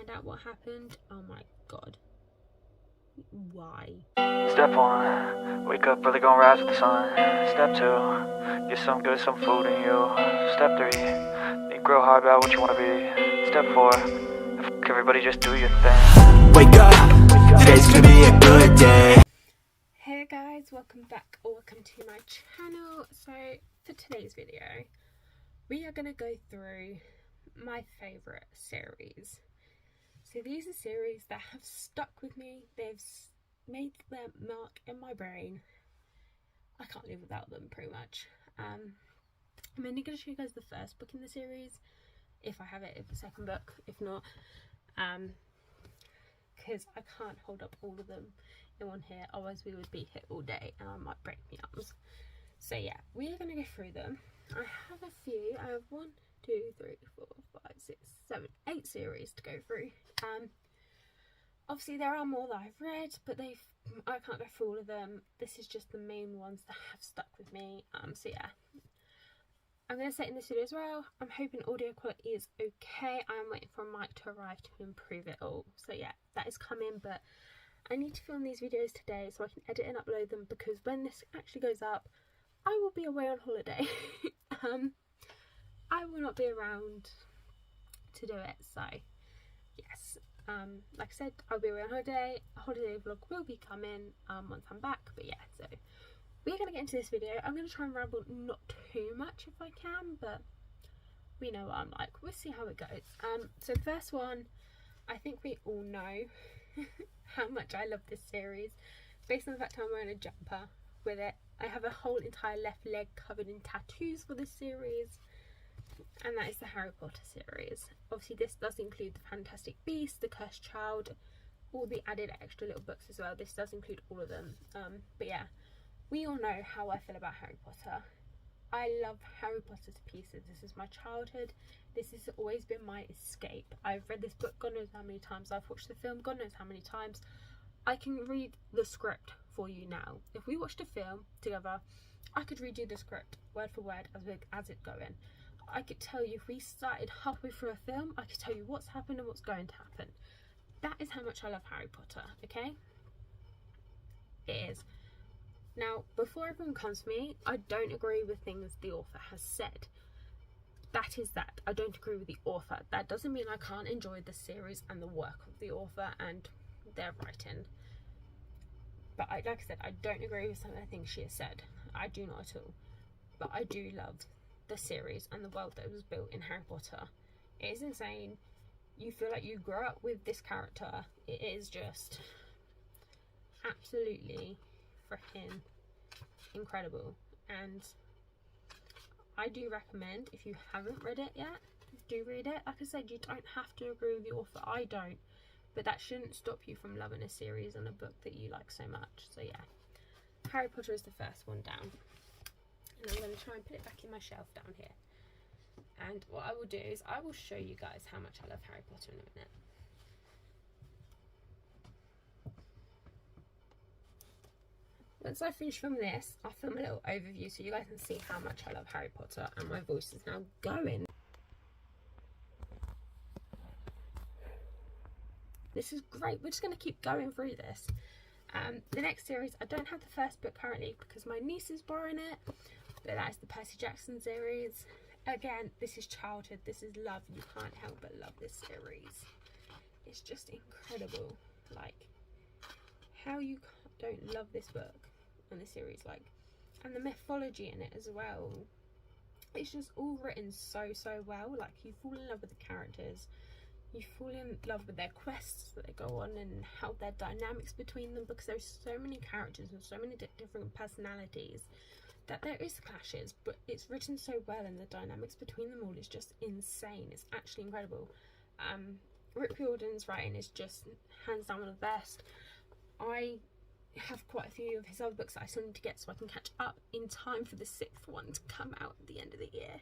find out what happened. Oh my god. Why? Step 1, wake up early, gonna rise with the sun. Step 2, get some good, some food in you. Step 3, think real hard about what you wanna be. Step 4, everybody just do your thing. Wake up, today's gonna be a good day. Hey guys, welcome back or welcome to my channel. So for today's video, we are gonna go through my favourite series. So these are series that have stuck with me. They've made their mark in my brain. I can't live without them, pretty much. I'm only going to show you guys the first book in the series, if I have it, if the second book, if not, because I can't hold up all of them in one here, otherwise we would be here all day and I might break my arms. So yeah, we are going to go through them. I have a few. I have 1, 2, 3, 4, 5, 6, 7, 8 series to go through. Obviously there are more that I've read, but I can't go through all of them. This is just the main ones that have stuck with me. So yeah, I'm going to say in this video as well, I'm hoping audio quality is okay. I'm waiting for a mic to arrive to improve it all. So yeah, that is coming, but I need to film these videos today so I can edit and upload them, because when this actually goes up, I will be away on holiday. I will not be around to do it, so yes. Like I said, I'll be away on holiday. A holiday vlog will be coming once I'm back, but yeah, so we're going to get into this video. I'm going to try and ramble not too much if I can, but we know what I'm like. We'll see how it goes. So first one, I think we all know how much I love this series, based on the fact I'm wearing a jumper with it. I have a whole entire left leg covered in tattoos for this series, and that is the Harry Potter series. Obviously this does include the Fantastic Beasts, the Cursed Child, all the added extra little books as well. This does include all of them. But yeah, we all know how I feel about Harry Potter. I love Harry Potter to pieces. This is my childhood. This has always been my escape. I've read this book God knows how many times. I've watched the film God knows how many times. I can read the script for you now. If we watched a film together, I could redo the script word for word as it going. I could tell you, if we started halfway through a film, I could tell you what's happened and what's going to happen. That is how much I love Harry Potter, okay? It is. Now, before everyone comes to me, I don't agree with things the author has said. That is that. I don't agree with the author. That doesn't mean I can't enjoy the series and the work of the author and their writing. But like I said, I don't agree with some of the things she has said. I do not at all. But I do love the series and the world that was built in Harry Potter. It is insane. You feel like you grow up with this character. It is just absolutely freaking incredible, and I do recommend, if you haven't read it yet, do read it. Like I said, you don't have to agree with the author. I don't, but that shouldn't stop you from loving a series and a book that you like so much. So yeah, Harry Potter is the first one down. And I'm going to try and put it back in my shelf down here. And what I will do is I will show you guys how much I love Harry Potter in a minute. Once I finish filming this, I'll film a little overview so you guys can see how much I love Harry Potter, and my voice is now going. This is great. We're just going to keep going through this. The next series, I don't have the first book currently because my niece is borrowing it. But that is the Percy Jackson series. Again, this is childhood, this is love. You can't help but love this series. It's just incredible, like how you don't love this book and this series, like, and the mythology in it as well. It's just all written so well. Like, you fall in love with the characters, you fall in love with their quests that they go on and how their dynamics between them, because there's so many characters and so many different personalities that there is clashes, but it's written so well, and the dynamics between them all is just insane. It's actually incredible. Riordan's writing is just hands down one of the best. I have quite a few of his other books that I still need to get so I can catch up in time for the 6th one to come out at the end of the year.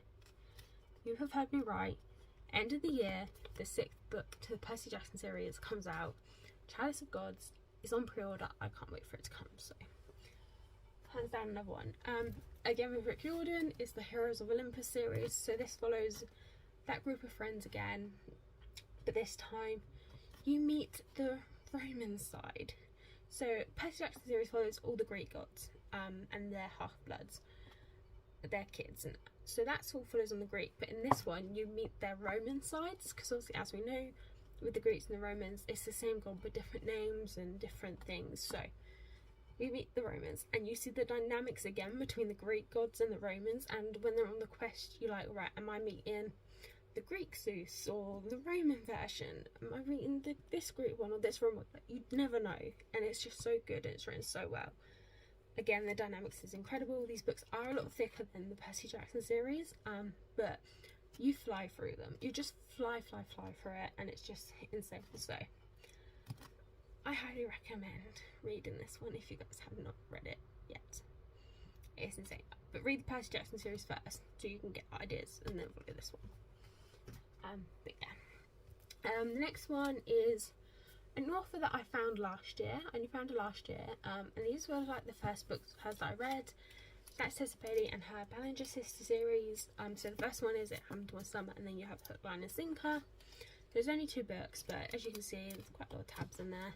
You have heard me right. End of the year, the 6th book to the Percy Jackson series comes out. Chalice of Gods is on pre-order. I can't wait for it to come, so hands down another one. Again with Riordan is the Heroes of Olympus series. So this follows that group of friends again, but this time you meet the Roman side. So Percy Jackson series follows all the Greek gods and their half-bloods, their kids, and so that's all follows on the Greek. But in this one, you meet their Roman sides, because obviously, as we know, with the Greeks and the Romans, it's the same god but different names and different things. So we meet the Romans, and you see the dynamics again between the Greek gods and the Romans. And when they're on the quest, you're like, right, am I meeting the Greek Zeus or the Roman version? Am I reading this Greek one or this Roman one? You'd never know, and it's just so good and it's written so well. Again, the dynamics is incredible. These books are a lot thicker than the Percy Jackson series, but you fly through them. You just fly through it, and it's just insane. So I highly recommend reading this one if you guys have not read it yet. It's insane. But read the Percy Jackson series first so you can get ideas, and then follow this one. But yeah. The next one is an author that I found last year. I only found her last year. And these were like the first books of hers that I read. That's Tessa and her Bellinger sister series. So the first one is It Happened to One Summer, and then you have Hook, Line and Sinker. There's only 2 books, but as you can see, there's quite a lot of tabs in there.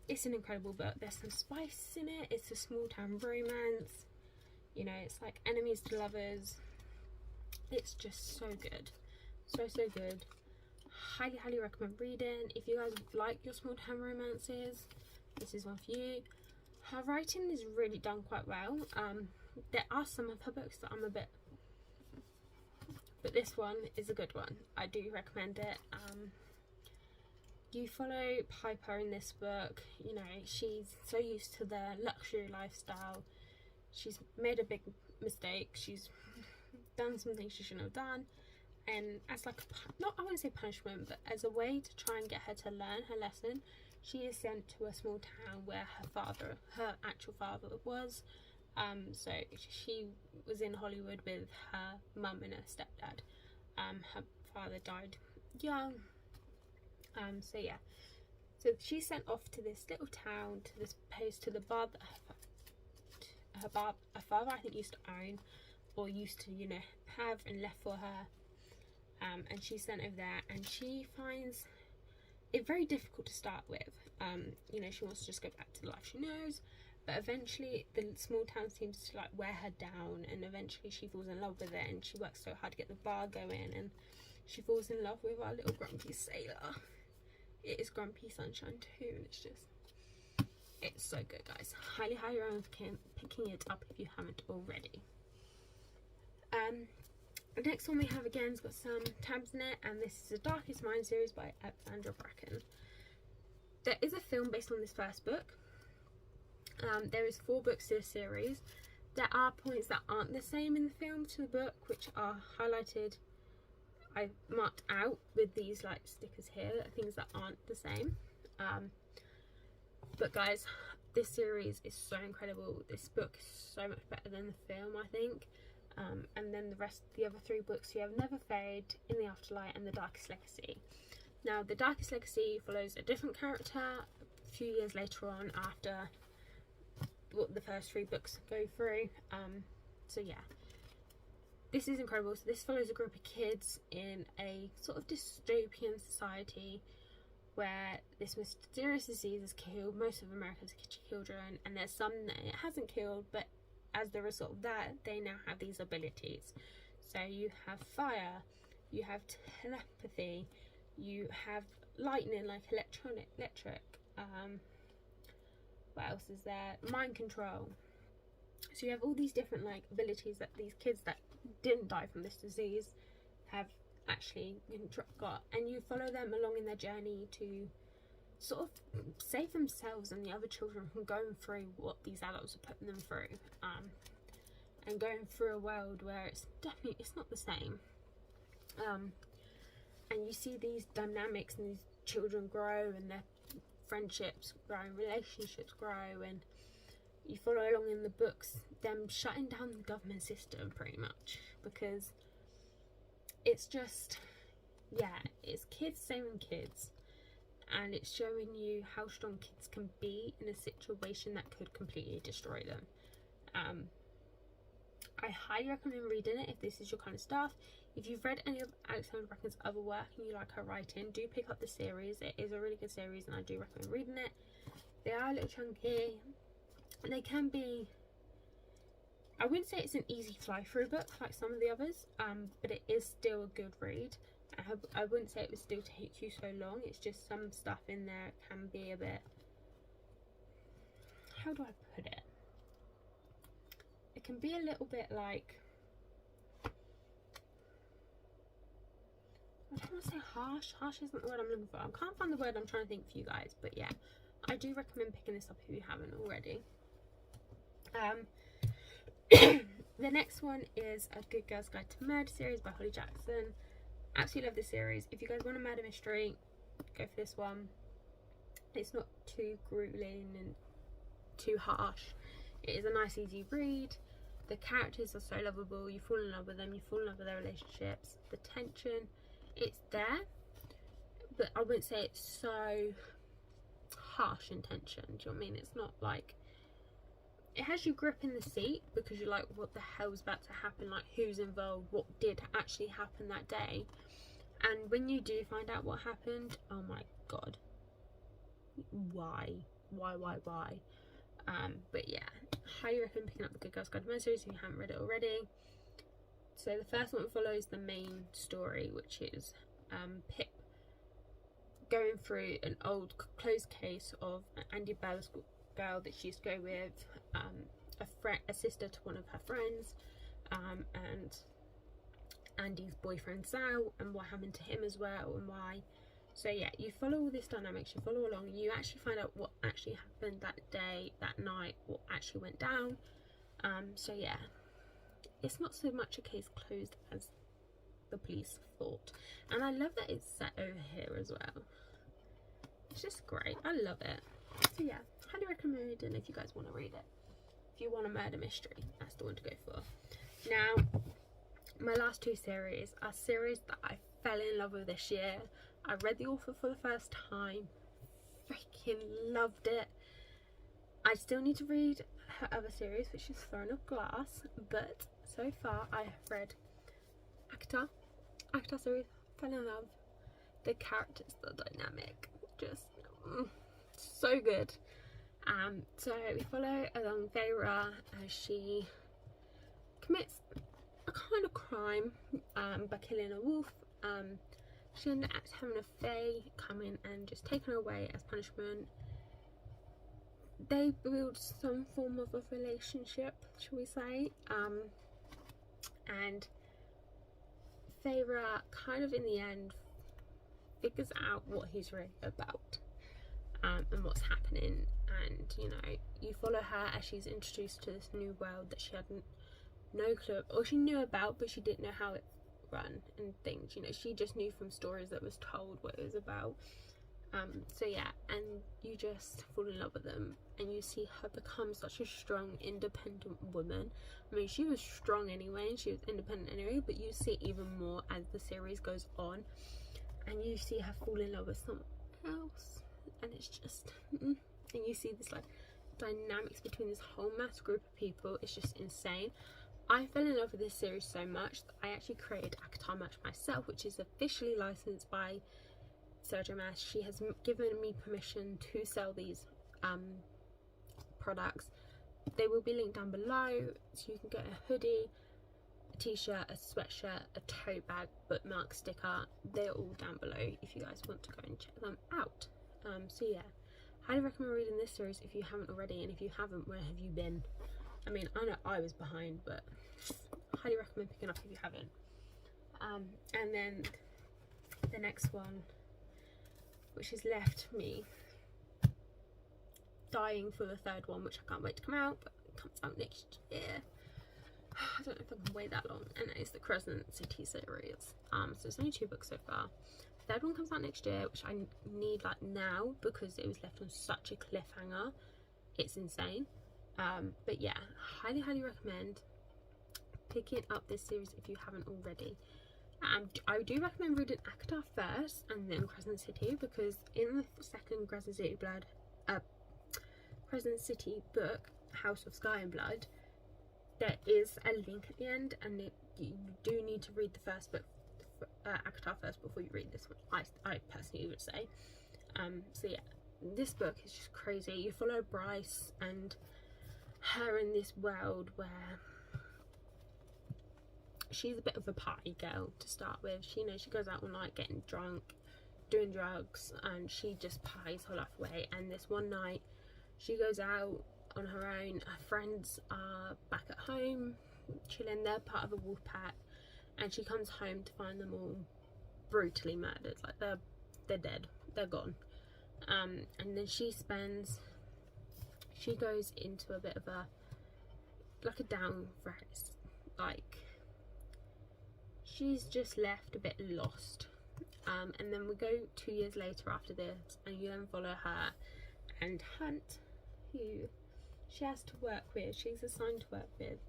It's an incredible book. There's some spice in it. It's a small town romance. You know, it's like enemies to lovers. It's just so good. So good. Highly recommend reading. If you guys like your small town romances, this is one for you. Her writing is really done quite well. There are some of her books that I'm a bit, but this one is a good one. I do recommend it. You follow Piper in this book. You know, she's so used to the luxury lifestyle. She's made a big mistake. She's done some things she shouldn't have done. And as like I wouldn't say punishment, but as a way to try and get her to learn her lesson, she is sent to a small town where her actual father was. So she was in Hollywood with her mum and her stepdad. Her father died young. So yeah. So she's sent off to this little town, to this place, to the bar that her father I think used to own, or used to, you know, have and left for her. And she's sent over there, and she finds it very difficult to start with. You know, she wants to just go back to the life she knows, but eventually the small town seems to like wear her down, and eventually she falls in love with it, and she works so hard to get the bar going, and she falls in love with our little grumpy sailor. It is Grumpy Sunshine too, and it's so good, guys. Highly recommend picking it up if you haven't already. The next one we have again has got some tabs in it, and this is The Darkest Mind series by Alexandra Bracken. There is a film based on this first book. There is 4 books to the series. There are points that aren't the same in the film to the book, which are highlighted. I marked out with these like stickers here, things that aren't the same. But guys, this series is so incredible. This book is so much better than the film, I think. And then the other 3 books, you have Never Fade, In the Afterlight, and The Darkest Legacy. Now, The Darkest Legacy follows a different character a few years later on, after what the first 3 books go through. So yeah, this is incredible. So this follows a group of kids in a sort of dystopian society where this mysterious disease has killed most of America's children, and there's some that it hasn't killed, but as the result of that, they now have these abilities. So you have fire, you have telepathy, you have lightning, like electric. What else is there? Mind control. So you have all these different like abilities that these kids that didn't die from this disease have actually got, and you follow them along in their journey to sort of save themselves and the other children from going through what these adults are putting them through, and going through a world where it's not the same. And you see these dynamics, and these children grow, and their friendships grow, and relationships grow, and you follow along in the books them shutting down the government system pretty much, because it's just, yeah, it's kids saving kids, and it's showing you how strong kids can be in a situation that could completely destroy them. I highly recommend reading it if this is your kind of stuff. If you've read any of Alexandra Bracken's other work and you like her writing, do pick up the series. It is a really good series and I do recommend reading it. They are a little chunky. They can be, I wouldn't say it's an easy fly through book like some of the others, but it is still a good read. I wouldn't say it would still take you so long. It's just some stuff in there can be a bit, how do I put it? It can be a little bit like, I don't want to say harsh. Harsh isn't the word I'm looking for. I can't find the word I'm trying to think for you guys. But yeah, I do recommend picking this up if you haven't already. The next one is A Good Girl's Guide to Murder series by Holly Jackson. Absolutely love this series. If you guys want a murder mystery, go for this one. It's not too grueling and too harsh. It is a nice easy read. The characters are so lovable. You fall in love with them. You fall in love with their relationships. The tension, it's there, but I wouldn't say it's so harsh in tension. Do you know what I mean? It's not like, it has you gripping the seat because you're like, what the hell's about to happen? Like, who's involved? What did actually happen that day? And when you do find out what happened, oh my god, why? But yeah, highly recommend picking up The Good Girl's Guide to Murder series if you haven't read it already. So the first one follows the main story, which is Pip going through an old closed case of Andy Bell's girl that she used to go with, a sister to one of her friends, and Andy's boyfriend Sal, and what happened to him as well and why. So yeah, you follow all this dynamics, you follow along, and you actually find out what actually happened that day, that night, what actually went down. So yeah, it's not so much a case closed as the police thought, and I love that it's set over here as well. It's just great. I love it. So yeah, highly recommend, and if you guys want to read it, if you want a murder mystery, that's the one to go for. Now, my last two series are series that I fell in love with this year. I read the author for the first time, freaking loved it. I still need to read her other series, which is Throne of Glass, but so far I have read ACOTAR series, fell in love. The characters, the dynamic, just so good. So we follow along Vera as she commits a kind of crime by killing a wolf. She ended up having a fae come in and just taken her away as punishment. They build some form of a relationship, shall we say, and Feyre kind of in the end figures out what he's really about, and what's happening, and you know, you follow her as she's introduced to this new world that she had no clue, or she knew about but she didn't know how it run and things, you know, she just knew from stories that was told what it was about. So yeah, and you just fall in love with them, and you see her become such a strong, independent woman. I mean, she was strong anyway, and she was independent anyway, but you see even more as the series goes on, and you see her fall in love with someone else, and it's just, and you see this like dynamics between this whole mass group of people. It's just insane. I fell in love with this series so much that I actually created ACOTAR merch myself, which is officially licensed by Maas. She has given me permission to sell these products. They will be linked down below, so you can get a hoodie, a t-shirt, a sweatshirt, a tote bag, bookmark, sticker. They're all down below if you guys want to go and check them out. So yeah, highly recommend reading this series if you haven't already, and if you haven't, where have you been? I mean, I know I was behind, but highly recommend picking up if you haven't. And then the next one, which has left me dying for the third one, which I can't wait to come out, but it comes out next year. I don't know if I can wait that long, and it's the Crescent City series. So it's only 2 books so far. The third one comes out next year, which I need like now because it was left on such a cliffhanger. It's insane. But yeah, highly recommend picking up this series if you haven't already. I do recommend reading ACOTAR first and then Crescent City, because in the second Crescent City book, House of Sky and Blood, there is a link at the end, and it you do need to read the first book, ACOTAR first, before you read this one. I personally would say. So yeah, this book is just crazy. You follow Bryce and her in this world where she's a bit of a party girl to start with. She goes out all night getting drunk, doing drugs, and she just parties her life away. And this one night she goes out on her own. Her friends are back at home chilling. They're part of a wolf pack, and she comes home to find them all brutally murdered. Like they're dead, they're gone. And then she goes into a bit of a down phase. Like, she's just left a bit lost. And then we go 2 years later after this, and you then follow her and Hunt, who she has to work with. She's assigned to work with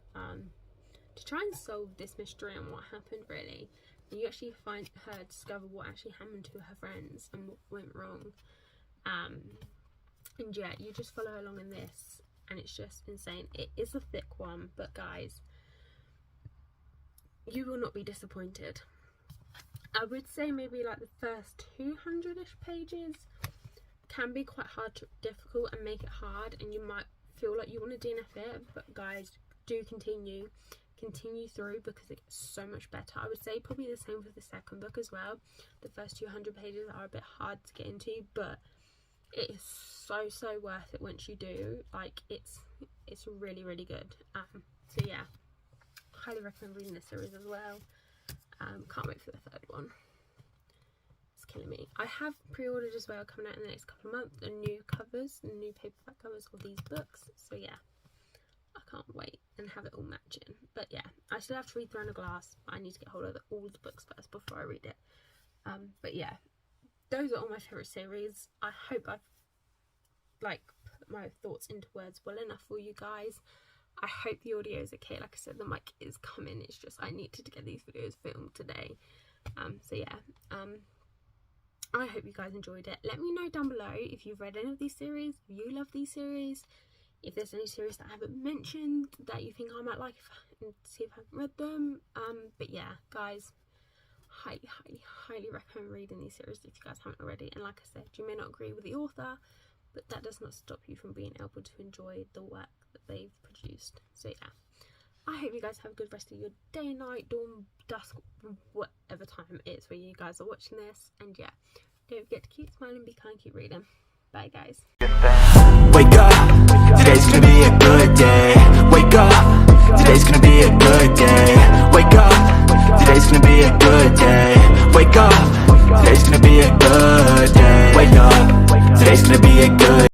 to try and solve this mystery and what happened, really. And you actually find her discover what actually happened to her friends and what went wrong. And yeah, you just follow along in this, and it's just insane. It is a thick one, but guys, you will not be disappointed. I would say maybe like the first 200-ish pages can be quite difficult and make it hard, and you might feel like you want to DNF it, but guys, do continue through, because it gets so much better. I would say probably the same for the second book as well. The first 200 pages are a bit hard to get into, but it is so worth it once you do. Like, it's really, really good. So yeah, highly recommend reading this series as well. Can't wait for the third one. It's killing me. I have pre-ordered as well, coming out in the next couple of months, the new covers, the new paperback covers of these books. So yeah, I can't wait and have it all matching. But yeah, I still have to read Throne of Glass. I need to get hold of all the books first before I read it. But yeah, those are all my favourite series. I hope I've put my thoughts into words well enough for you guys. I hope the audio is okay. Like I said, the mic is coming. It's just I needed to get these videos filmed today. So yeah, I hope you guys enjoyed it. Let me know down below if you've read any of these series, if you love these series, if there's any series that I haven't mentioned that you think I might like, and see if I haven't read them. But yeah, guys, highly recommend reading these series if you guys haven't already. And like I said, you may not agree with the author, but that does not stop you from being able to enjoy the work that they've produced. So yeah, I hope you guys have a good rest of your day, night, dawn, dusk, whatever time it is where you guys are watching this. And yeah, don't forget to keep smiling, be kind, keep reading. Bye guys. Wake up, today's gonna be a good day. Wake up, today's gonna be a good day. Wake up, today's gonna be a good day. Wake up, today's gonna be a good day. Wake up, today's gonna be a good